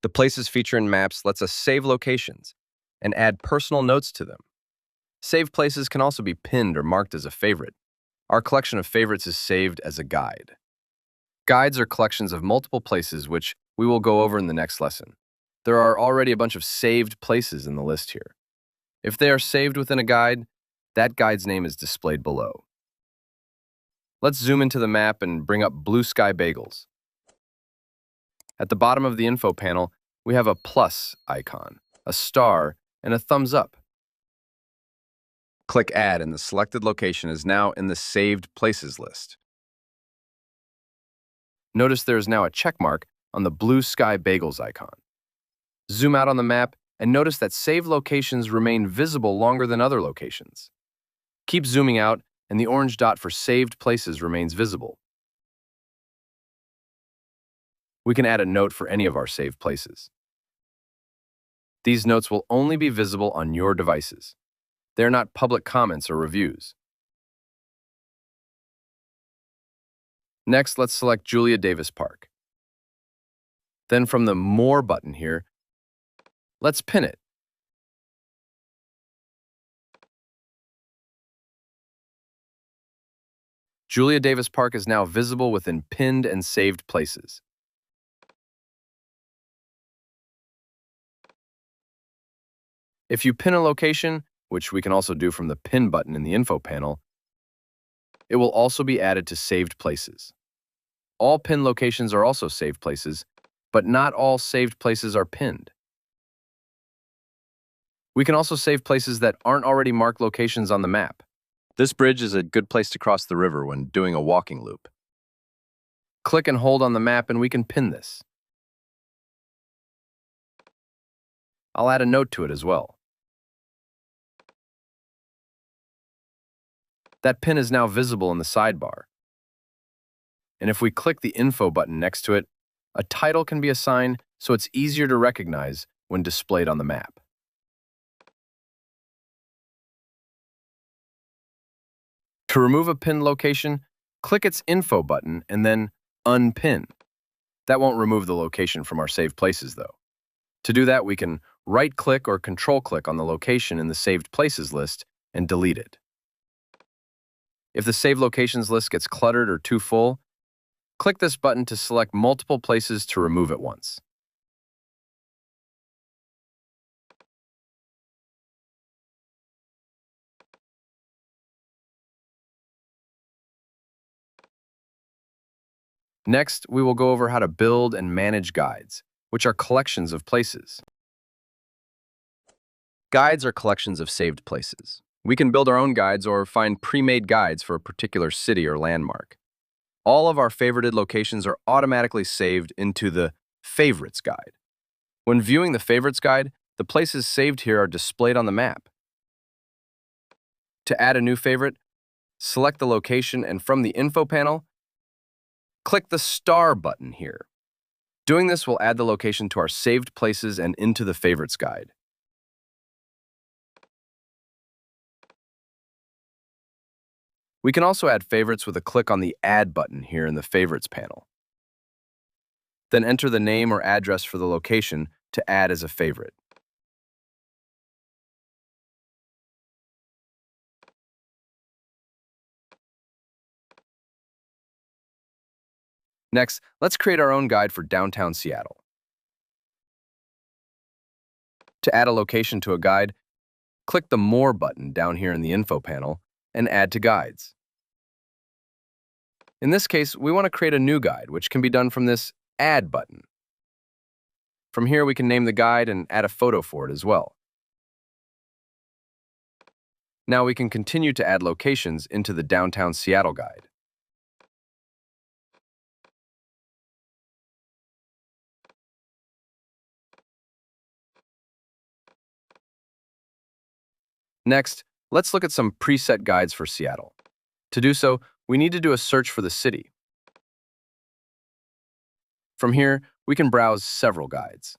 The places feature in maps lets us save locations and add personal notes to them. Saved places can also be pinned or marked as a favorite. Our collection of favorites is saved as a guide. Guides are collections of multiple places which we will go over in the next lesson. There are already a bunch of saved places in the list here. If they are saved within a guide, that guide's name is displayed below. Let's zoom into the map and bring up Blue Sky Bagels. At the bottom of the info panel, we have a plus icon, a star, and a thumbs up. Click Add and the selected location is now in the Saved Places list. Notice there is now a check mark on the Blue Sky Bagels icon. Zoom out on the map and notice that saved locations remain visible longer than other locations. Keep zooming out and the orange dot for saved places remains visible. We can add a note for any of our saved places. These notes will only be visible on your devices. They are not public comments or reviews. Next, let's select Julia Davis Park. Then from the More button here, let's pin it. Julia Davis Park is now visible within pinned and saved places. If you pin a location, which we can also do from the Pin button in the info panel, it will also be added to saved places. All pin locations are also saved places, but not all saved places are pinned. We can also save places that aren't already marked locations on the map. This bridge is a good place to cross the river when doing a walking loop. Click and hold on the map and we can pin this. I'll add a note to it as well. That pin is now visible in the sidebar. And if we click the Info button next to it, a title can be assigned so it's easier to recognize when displayed on the map. To remove a pinned location, click its Info button and then Unpin. That won't remove the location from our saved places, though. To do that, we can right-click or control-click on the location in the Saved Places list and delete it. If the Saved Locations list gets cluttered or too full, click this button to select multiple places to remove it once. Next, we will go over how to build and manage guides, which are collections of places. Guides are collections of saved places. We can build our own guides or find pre-made guides for a particular city or landmark. All of our favorited locations are automatically saved into the Favorites guide. When viewing the Favorites guide, the places saved here are displayed on the map. To add a new favorite, select the location and from the Info panel, click the star button here. Doing this will add the location to our saved places and into the Favorites guide. We can also add favorites with a click on the Add button here in the Favorites panel. Then enter the name or address for the location to add as a favorite. Next, let's create our own guide for downtown Seattle. To add a location to a guide, click the More button down here in the Info panel and Add to Guides. In this case, we want to create a new guide, which can be done from this Add button. From here, we can name the guide and add a photo for it as well. Now we can continue to add locations into the Downtown Seattle guide. Next, let's look at some preset guides for Seattle. To do so, we need to do a search for the city. From here, we can browse several guides.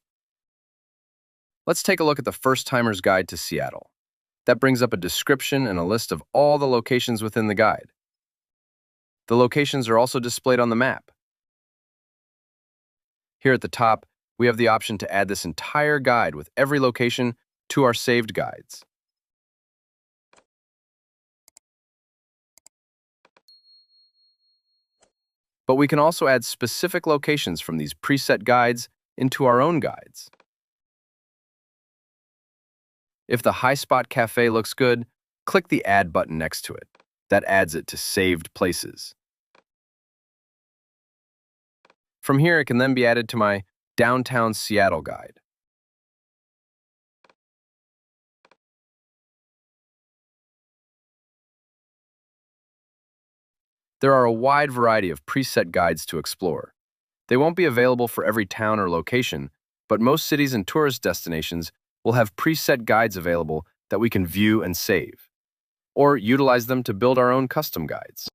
Let's take a look at the First Timer's Guide to Seattle. That brings up a description and a list of all the locations within the guide. The locations are also displayed on the map. Here at the top, We have the option to add this entire guide with every location to our saved guides. But we can also add specific locations from these preset guides into our own guides. If the High Spot Cafe looks good, click the Add button next to it. That adds it to saved places. From here, it can then be added to my Downtown Seattle guide. There are a wide variety of preset guides to explore. They won't be available for every town or location, but most cities and tourist destinations will have preset guides available that we can view and save, or utilize them to build our own custom guides.